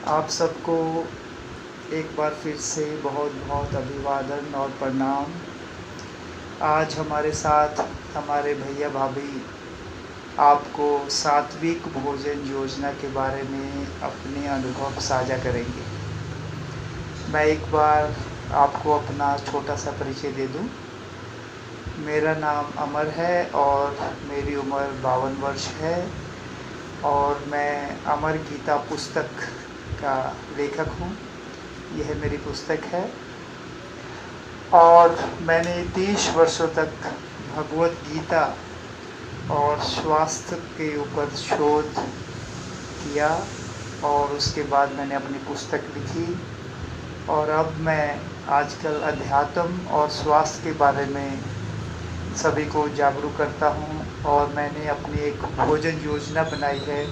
आप सबको एक बार फिर से बहुत बहुत अभिवादन और प्रणाम। आज हमारे साथ हमारे भैया भाभी आपको सात्विक भोजन योजना के बारे में अपने अनुभव साझा करेंगे। मैं एक बार आपको अपना छोटा सा परिचय दे दूं। मेरा नाम अमर है और मेरी उम्र 52 वर्ष है और मैं अमर गीता पुस्तक का लेखक हूँ। यह मेरी पुस्तक है और मैंने 30 वर्षों तक भगवत गीता और स्वास्थ्य के ऊपर शोध किया और उसके बाद मैंने अपनी पुस्तक लिखी और अब मैं आजकल अध्यात्म और स्वास्थ्य के बारे में सभी को जागरूक करता हूँ और मैंने अपनी एक भोजन योजना बनाई है।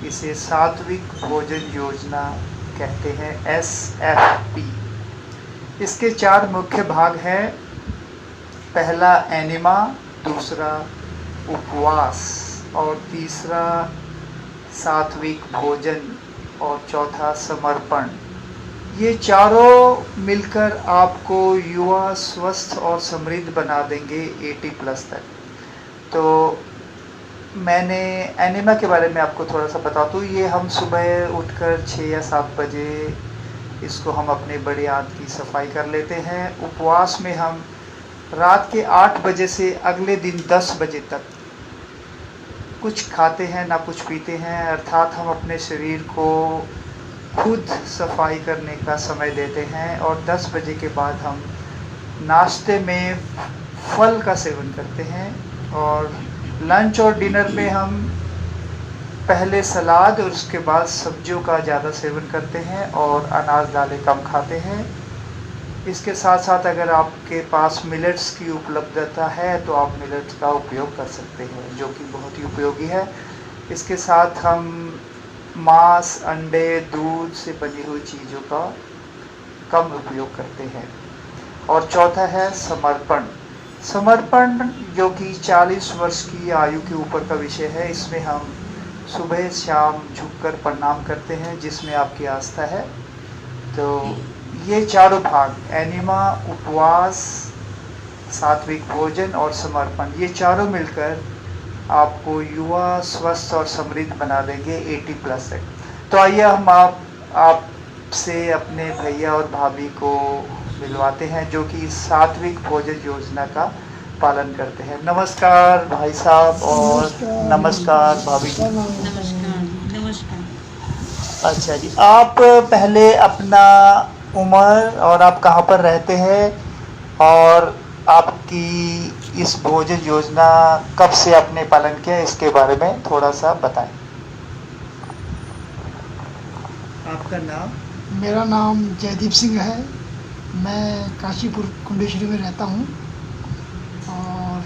इसे सात्विक भोजन योजना कहते हैं, SFP। इसके 4 मुख्य भाग हैं। पहला एनिमा, दूसरा उपवास और तीसरा सात्विक भोजन और चौथा समर्पण। ये चारों मिलकर आपको युवा, स्वस्थ और समृद्ध बना देंगे 80+ तक। तो मैंने एनिमा के बारे में आपको थोड़ा सा बता दूँ। ये हम सुबह उठकर 6 या 7 बजे इसको हम अपने बड़े आंत की सफाई कर लेते हैं। उपवास में हम रात के 8 बजे से अगले दिन 10 बजे तक कुछ खाते हैं ना कुछ पीते हैं, अर्थात हम अपने शरीर को खुद सफाई करने का समय देते हैं। और 10 बजे के बाद हम नाश्ते में फल का सेवन करते हैं और लंच और डिनर में हम पहले सलाद और उसके बाद सब्जियों का ज़्यादा सेवन करते हैं और अनाज दालें कम खाते हैं। इसके साथ साथ अगर आपके पास मिलेट्स की उपलब्धता है तो आप मिलेट्स का उपयोग कर सकते हैं, जो कि बहुत ही उपयोगी है। इसके साथ हम मांस, अंडे, दूध से बनी हुई चीज़ों का कम उपयोग करते हैं। और चौथा है समर्पण। समर्पण जो कि 40 वर्ष की आयु के ऊपर का विषय है। इसमें हम सुबह शाम झुककर प्रणाम करते हैं, जिसमें आपकी आस्था है। तो ये चारों भाग, एनिमा, उपवास, सात्विक भोजन और समर्पण, ये चारों मिलकर आपको युवा, स्वस्थ और समृद्ध बना देंगे 80+ तक। तो आइए हम आपसे अपने भैया और भाभी को मिलवाते हैं, जो कि सात्विक भोजन योजना का पालन करते हैं। नमस्कार भाई साहब और नमस्कार भाभी जी। नमस्कार। नमस्कार। अच्छा जी, आप पहले अपना उम्र और आप कहाँ पर रहते हैं और आपकी इस भोजन योजना कब से आपने पालन किया, इसके बारे में थोड़ा सा बताएं। आपका नाम? मेरा नाम जयदीप सिंह है। मैं काशीपुर कुंडेश्वरी में रहता हूँ और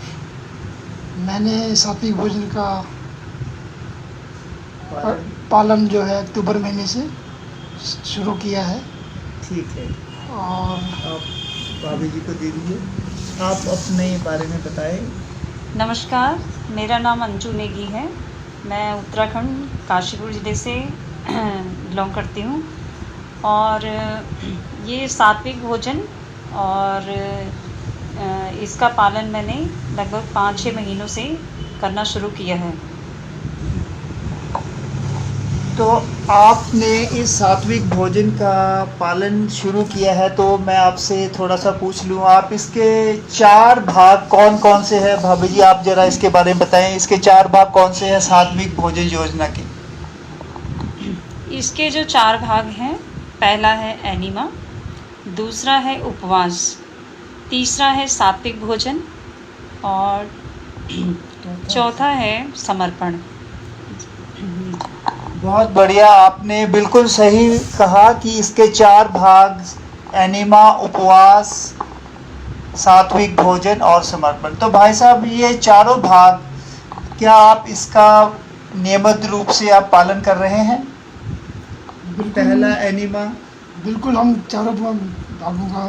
मैंने सात्विक भोजन का पालन जो है अक्टूबर महीने से शुरू किया है। ठीक है, और आप भाभी जी को दे दीजिए, आप अपने बारे में बताएं। नमस्कार, मेरा नाम अंजू नेगी है। मैं उत्तराखंड काशीपुर ज़िले से बिलोंग करती हूँ और ये सात्विक भोजन और इसका पालन मैंने लगभग 5-6 महीनों से करना शुरू किया है। तो आपने इस सात्विक भोजन का पालन शुरू किया है, तो मैं आपसे थोड़ा सा पूछ लूँ, आप इसके 4 भाग कौन कौन से हैं? भाभी जी आप ज़रा इसके बारे में बताएं, इसके 4 भाग कौन से हैं सात्विक भोजन योजना के? इसके जो 4 भाग हैं, पहला है एनिमा, दूसरा है उपवास, तीसरा है सात्विक भोजन और चौथा है समर्पण। बहुत बढ़िया, आपने बिल्कुल सही कहा कि इसके 4 भाग एनिमा, उपवास, सात्विक भोजन और समर्पण। तो भाई साहब, ये चारों भाग क्या आप इसका नियमित रूप से आप पालन कर रहे हैं? पहला एनिमा। बिल्कुल हम चारों भागों का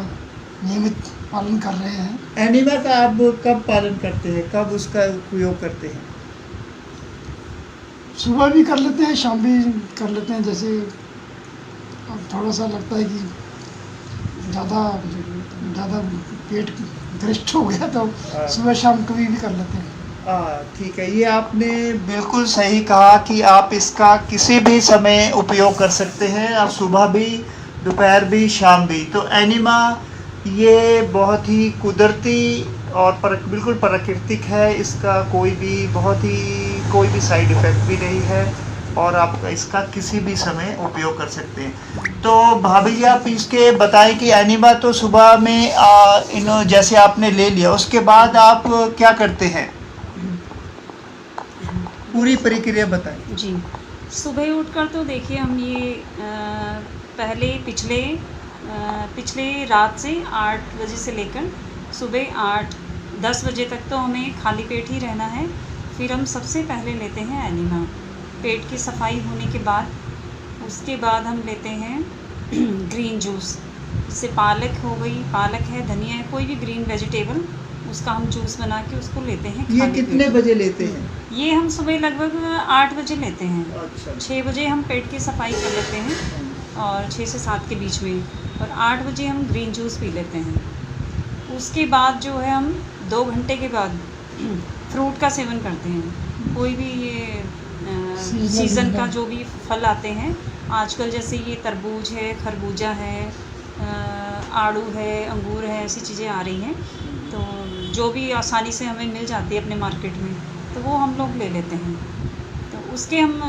नियमित पालन कर रहे हैं। एनिमा का आप कब पालन करते हैं, कब उसका उपयोग करते हैं? सुबह भी कर लेते हैं, शाम भी कर लेते हैं। जैसे थोड़ा सा लगता है कि ज़्यादा ज़्यादा पेट ग्रस्त हो गया तो सुबह शाम कभी भी कर लेते हैं। ठीक है, ये आपने बिल्कुल सही कहा कि आप इसका किसी भी समय उपयोग कर सकते हैं, आप सुबह भी, दोपहर भी, शाम भी। तो एनिमा ये बहुत ही कुदरती और बिल्कुल प्राकृतिक है, इसका कोई भी साइड इफ़ेक्ट भी नहीं है और आप इसका किसी भी समय उपयोग कर सकते हैं। तो भाभी जी आप इसके बताएं कि एनिमा तो सुबह में जैसे आपने ले लिया, उसके बाद आप क्या करते हैं, पूरी प्रक्रिया बताएं। जी, सुबह उठकर तो देखिए हम ये पहले पिछले रात से 8 बजे से लेकर सुबह 8-10 बजे तक तो हमें खाली पेट ही रहना है। फिर हम सबसे पहले लेते हैं एनिमा। पेट की सफाई होने के बाद उसके बाद हम लेते हैं ग्रीन जूस। इससे पालक हो गई, पालक है, धनिया है, कोई भी ग्रीन वेजिटेबल, उसका हम जूस बना के उसको लेते हैं। ये कितने बजे लेते हैं? ये हम सुबह लगभग 8 बजे लेते हैं। अच्छा। 6 बजे हम पेट की सफाई कर लेते हैं और 6 से 7 के बीच में, और 8 बजे हम ग्रीन जूस पी लेते हैं। उसके बाद जो है हम 2 घंटे के बाद फ्रूट का सेवन करते हैं। कोई भी ये सीज़न का जो भी फल आते हैं आजकल, जैसे ये तरबूज है, खरबूजा है, आड़ू है, अंगूर है, ऐसी चीज़ें आ रही हैं, तो जो भी आसानी से हमें मिल जाती है अपने मार्केट में, तो वो हम लोग ले लेते हैं। तो उसके हम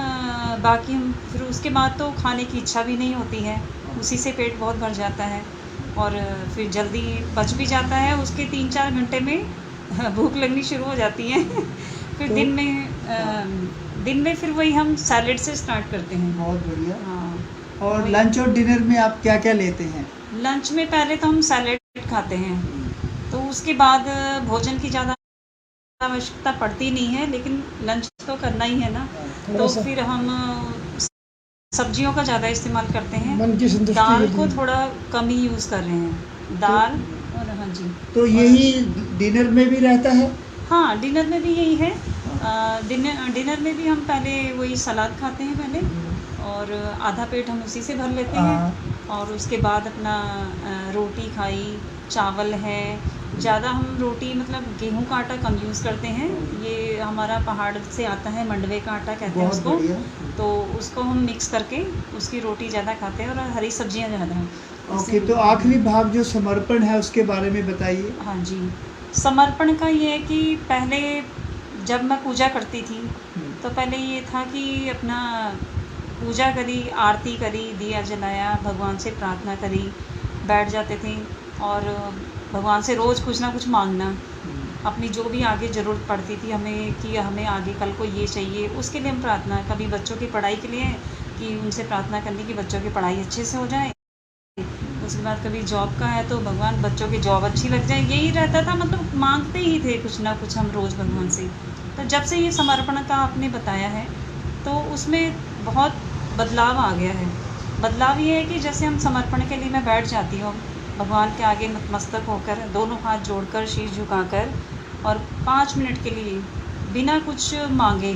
बाकी हम फिर उसके बाद तो खाने की इच्छा भी नहीं होती है, उसी से पेट बहुत भर जाता है और फिर जल्दी पच भी जाता है। उसके 3-4 घंटे में भूख लगनी शुरू हो जाती है। फिर तो दिन में फिर वही हम सैलेड से स्टार्ट करते हैं। बहुत बढ़िया। हाँ, और लंच और डिनर में आप क्या क्या लेते हैं? लंच में पहले तो हम सैलेड खाते हैं, तो उसके बाद भोजन की ज़्यादा आवश्यकता पड़ती नहीं है, लेकिन लंच तो करना ही है ना, तो फिर हम सब्जियों का ज़्यादा इस्तेमाल करते हैं। मन की संतुष्टि दाल के को लिए। थोड़ा कम ही यूज़ कर रहे हैं, दाल और हाँ जी। तो यही डिनर में भी रहता है? हाँ, डिनर में भी यही है। डिनर में भी हम पहले वही सलाद खाते हैं पहले, और आधा पेट हम उसी से भर लेते हैं, और उसके बाद अपना रोटी खाई, चावल है। ज़्यादा हम रोटी मतलब गेहूं का आटा कम यूज़ करते हैं, ये हमारा पहाड़ से आता है, मंडवे का आटा कहते हैं बहुत उसको, बढ़िया। तो उसको हम मिक्स करके उसकी रोटी ज़्यादा खाते हैं, और हरी सब्जियां ज़्यादा। ओके, तो आखिरी भाग जो समर्पण है उसके बारे में बताइए। हाँ जी, समर्पण का ये है कि पहले जब मैं पूजा करती थी तो पहले ये था कि अपना पूजा करी, आरती करी, दिया जलाया, भगवान से प्रार्थना करी, बैठ जाते थे और भगवान से रोज़ कुछ ना कुछ मांगना, अपनी जो भी आगे ज़रूरत पड़ती थी हमें कि हमें आगे कल को ये चाहिए, उसके लिए हम प्रार्थना, कभी बच्चों की पढ़ाई के लिए कि उनसे प्रार्थना करनी कि बच्चों की पढ़ाई अच्छे से हो जाए, उसके बाद कभी जॉब का है तो भगवान बच्चों की जॉब अच्छी लग जाए, यही रहता था। मतलब मांगते ही थे कुछ ना कुछ हम रोज़ भगवान से। तो जब से ये समर्पण का आपने बताया है तो उसमें बहुत बदलाव आ गया है। बदलाव ये है कि जैसे हम समर्पण के लिए मैं बैठ जाती हूँ भगवान के आगे नतमस्तक होकर, दोनों हाथ जोड़कर, शीश झुकाकर, और 5 मिनट के लिए बिना कुछ मांगे,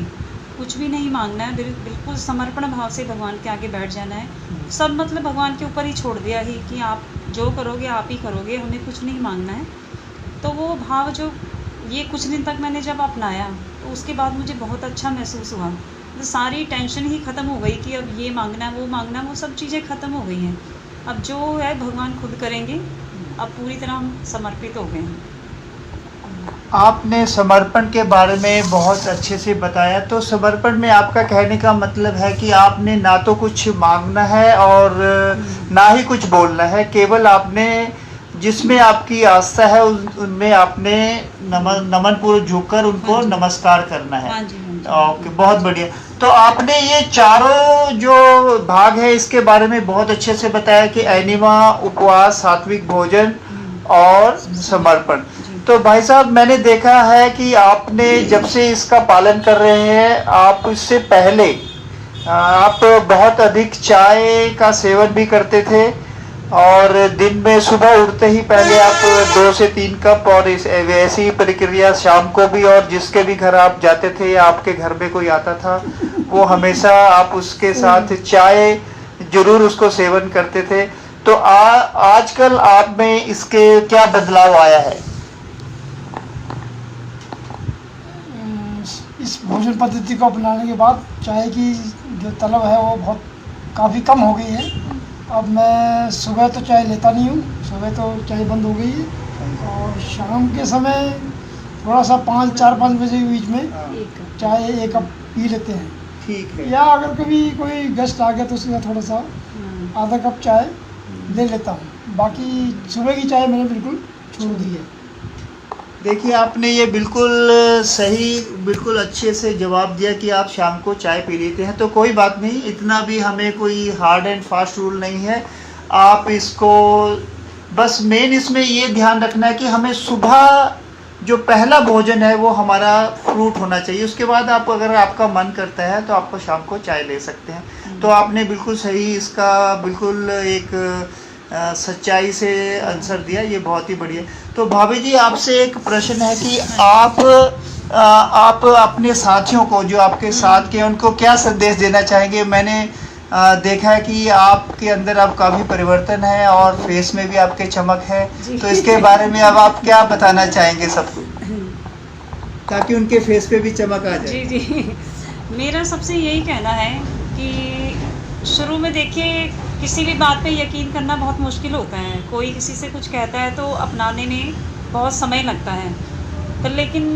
कुछ भी नहीं मांगना है, बिल्कुल समर्पण भाव से भगवान के आगे बैठ जाना है। सब मतलब भगवान के ऊपर ही छोड़ दिया ही कि आप जो करोगे आप ही करोगे, हमें कुछ नहीं मांगना है। तो वो भाव जो ये कुछ दिन तक मैंने जब अपनाया तो उसके बाद मुझे बहुत अच्छा महसूस हुआ। तो सारी टेंशन ही ख़त्म हो गई कि अब ये मांगना वो मांगना, वो सब चीज़ें ख़त्म हो गई हैं। अब जो है भगवान खुद करेंगे। अब पूरी तरह हम समर्पित हो गए हैं। आपने समर्पण के बारे में बहुत अच्छे से बताया। तो समर्पण में आपका कहने का मतलब है कि आपने ना तो कुछ मांगना है और ना ही कुछ बोलना है, केवल आपने जिसमें आपकी आस्था है उनमें आपने नमन पूर्वक झुककर उनको नमस्कार करना है। हाँ जी, हाँ जी। ओके, बहुत बढ़िया। तो आपने ये चारों जो भाग है इसके बारे में बहुत अच्छे से बताया कि एनिमा, उपवास, सात्विक भोजन और समर्पण। तो भाई साहब, मैंने देखा है कि आपने जब से इसका पालन कर रहे हैं, आप इससे पहले आप बहुत अधिक चाय का सेवन भी करते थे, और दिन में सुबह उठते ही पहले आप 2 से 3 कप, और वैसी प्रक्रिया शाम को भी, और जिसके भी घर आप जाते थे या आपके घर में कोई आता था वो हमेशा आप उसके साथ चाय जरूर उसको सेवन करते थे। तो आजकल आप में इसके क्या बदलाव आया है? इस भोजन पद्धति को अपनाने के बाद चाय की जो तलब है वो बहुत काफ़ी कम हो गई है। अब मैं सुबह तो चाय लेता नहीं हूँ, सुबह तो चाय बंद हो गई है, और शाम के समय थोड़ा सा 4-5 बजे के बीच में चाय 1 कप पी लेते हैं। ठीक है। या अगर कभी कोई गेस्ट आ गया तो उसके साथ थोड़ा सा आधा कप चाय ले लेता हूँ। बाकी सुबह की चाय मैंने बिल्कुल छोड़ दी है। देखिए, आपने ये बिल्कुल सही, बिल्कुल अच्छे से जवाब दिया कि आप शाम को चाय पी लेते हैं। तो कोई बात नहीं, इतना भी हमें कोई हार्ड एंड फास्ट रूल नहीं है। आप इसको बस मेन इसमें ये ध्यान रखना है कि हमें सुबह जो पहला भोजन है वो हमारा फ्रूट होना चाहिए। उसके बाद आप, अगर आपका मन करता है तो आपको शाम को चाय ले सकते हैं। तो आपने बिल्कुल सही इसका बिल्कुल एक सच्चाई से आंसर दिया, ये बहुत ही बढ़िया। तो भाभी जी, आपसे एक प्रश्न है कि आप अपने साथियों को, जो आपके साथ के, उनको क्या संदेश देना चाहेंगे? मैंने देखा है कि आपके अंदर अब काफ़ी परिवर्तन है और फेस में भी आपके चमक है। तो इसके बारे में अब आप क्या बताना चाहेंगे सबको, ताकि उनके फेस पे भी चमक आ जाए? जी जी, मेरा सबसे यही कहना है कि शुरू में देखिए, किसी भी बात पे यकीन करना बहुत मुश्किल होता है। कोई किसी से कुछ कहता है तो अपनाने में बहुत समय लगता है। तो लेकिन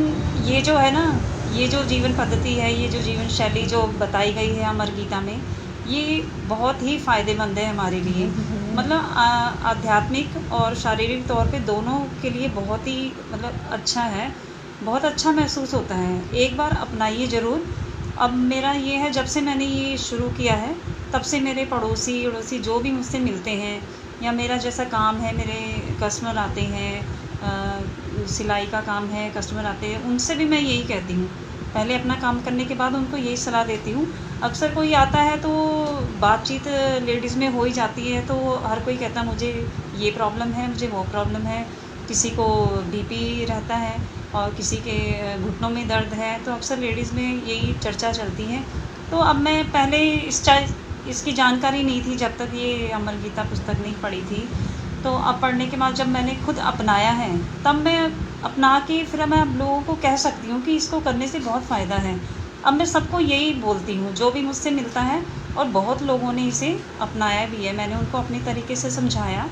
ये जो है ना, ये जो जीवन पद्धति है, ये जो जीवन शैली जो बताई गई है अमर गीता में, ये बहुत ही फ़ायदेमंद है हमारे लिए। मतलब आध्यात्मिक और शारीरिक तौर पे दोनों के लिए बहुत ही मतलब अच्छा है, बहुत अच्छा महसूस होता है। एक बार अपनाइए ज़रूर। अब मेरा ये है, जब से मैंने ये शुरू किया है तब से मेरे पड़ोसी अड़ोसी जो भी मुझसे मिलते हैं, या मेरा जैसा काम है, मेरे कस्टमर आते हैं, सिलाई का काम है, कस्टमर आते हैं, उनसे भी मैं यही कहती हूँ। पहले अपना काम करने के बाद उनको यही सलाह देती हूँ। अक्सर कोई आता है तो बातचीत लेडीज़ में हो ही जाती है, तो हर कोई कहता मुझे ये प्रॉब्लम है, मुझे वो प्रॉब्लम है। किसी को बीपी रहता है और किसी के घुटनों में दर्द है, तो अक्सर लेडीज़ में यही चर्चा चलती है। तो अब मैं पहले इसकी जानकारी नहीं थी जब तक ये अमर गीता पुस्तक नहीं पढ़ी थी। तो अब पढ़ने के बाद जब मैंने खुद अपनाया है, तब मैं अपना के फिर मैं अब लोगों को कह सकती हूँ कि इसको करने से बहुत फ़ायदा है। अब मैं सबको यही बोलती हूँ जो भी मुझसे मिलता है, और बहुत लोगों ने इसे अपनाया भी है। मैंने उनको अपने तरीके से समझाया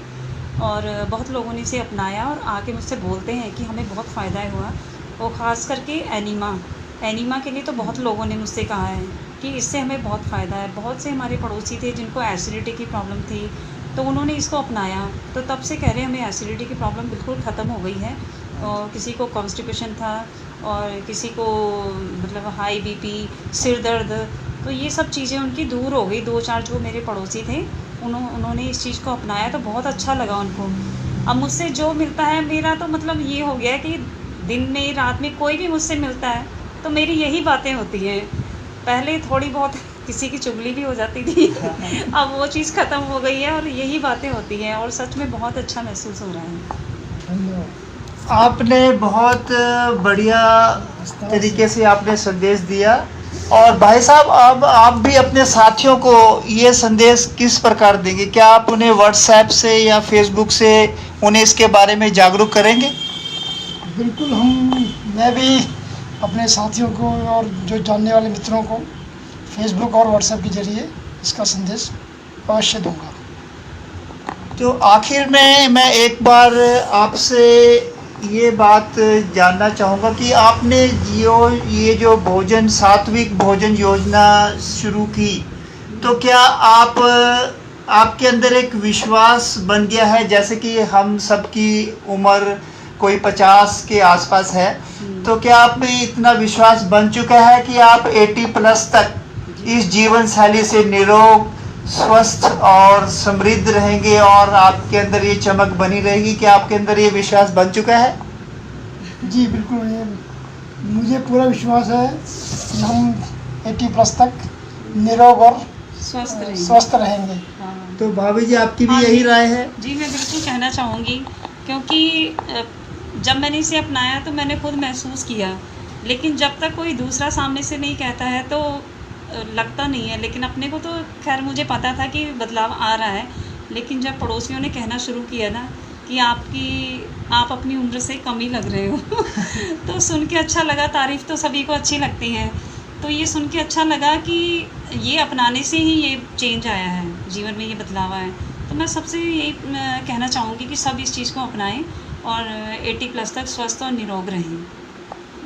और बहुत लोगों ने इसे अपनाया और आके मुझसे बोलते हैं कि हमें बहुत फ़ायदा हुआ। वो ख़ास करके एनीमा के लिए तो बहुत लोगों ने मुझसे कहा है कि इससे हमें बहुत फ़ायदा है। बहुत से हमारे पड़ोसी थे जिनको एसिडिटी की प्रॉब्लम थी, तो उन्होंने इसको अपनाया, तो तब से कह रहे हैं हमें एसिडिटी की प्रॉब्लम बिल्कुल ख़त्म हो गई है। और किसी को कॉन्स्टिपेशन था, और किसी को मतलब हाई बीपी, सिर दर्द, तो ये सब चीज़ें उनकी दूर हो गई। 2-4 जो मेरे पड़ोसी थे, उन्होंने इस चीज़ को अपनाया तो बहुत अच्छा लगा उनको। अब मुझसे जो मिलता है, मेरा तो मतलब ये हो गया कि दिन में रात में कोई भी मुझसे मिलता है तो मेरी यही बातें होती हैं। पहले थोड़ी बहुत किसी की चुगली भी हो जाती थी अब वो चीज़ ख़त्म हो गई है और यही बातें होती हैं, और सच में बहुत अच्छा महसूस हो रहा है। आपने बहुत बढ़िया तरीके से आपने संदेश दिया। और भाई साहब, अब आप भी अपने साथियों को ये संदेश किस प्रकार देंगे? क्या आप उन्हें व्हाट्सएप से या फेसबुक से उन्हें इसके बारे में जागरूक करेंगे? बिल्कुल, मैं भी अपने साथियों को और जो जानने वाले मित्रों को फेसबुक और व्हाट्सएप के ज़रिए इसका संदेश अवश्य दूंगा। तो आखिर में मैं एक बार आपसे ये बात जानना चाहूँगा कि आपने ये जो भोजन, सात्विक भोजन योजना शुरू की, तो क्या आपके अंदर एक विश्वास बन गया है? जैसे कि हम सबकी उम्र कोई 50 के आसपास है, तो क्या आप में इतना विश्वास बन चुका है कि आप 80+ तक इस जीवन शैली से निरोग, स्वस्थ और समृद्ध रहेंगे और आपके अंदर ये चमक बनी रहेगी? क्या आपके अंदर ये विश्वास बन चुका है? जी बिल्कुल, मुझे पूरा विश्वास है कि हम 80+ तक निरोग और स्वस्थ रहेंगे। हाँ। तो भाभी जी, आपकी भी यही राय है? जी, मैं बिल्कुल कहना चाहूँगी, क्योंकि जब मैंने इसे अपनाया तो मैंने खुद महसूस किया, लेकिन जब तक कोई दूसरा सामने से नहीं कहता है तो लगता नहीं है, लेकिन अपने को तो खैर मुझे पता था कि बदलाव आ रहा है, लेकिन जब पड़ोसियों ने कहना शुरू किया ना कि आप अपनी उम्र से कम ही लग रहे हो तो सुन के अच्छा लगा। तारीफ़ तो सभी को अच्छी लगती है, तो ये सुन के अच्छा लगा कि ये अपनाने से ही ये चेंज आया है, जीवन में ये बदलाव आया है। तो मैं सबसे यही कहना चाहूँगी कि सब इस चीज़ को अपनाएं और 80+ तक स्वस्थ और निरोग रहें।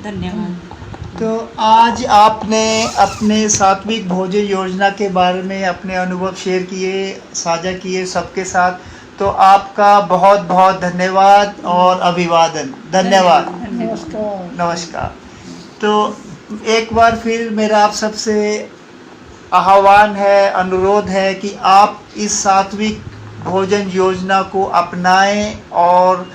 धन्यवाद। तो आज आपने अपने सात्विक भोजन योजना के बारे में अपने अनुभव शेयर किए, साझा किए सबके साथ, तो आपका बहुत बहुत धन्यवाद और अभिवादन। धन्यवाद। नमस्कार। नमस्कार। तो एक बार फिर मेरा आप सबसे आह्वान है, अनुरोध है कि आप इस सात्विक भोजन योजना को अपनाएं और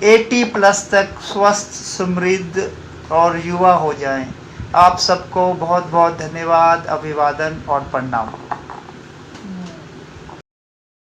80+ तक स्वस्थ, समृद्ध और युवा हो जाएं। आप सबको बहुत बहुत धन्यवाद, अभिवादन और प्रणाम।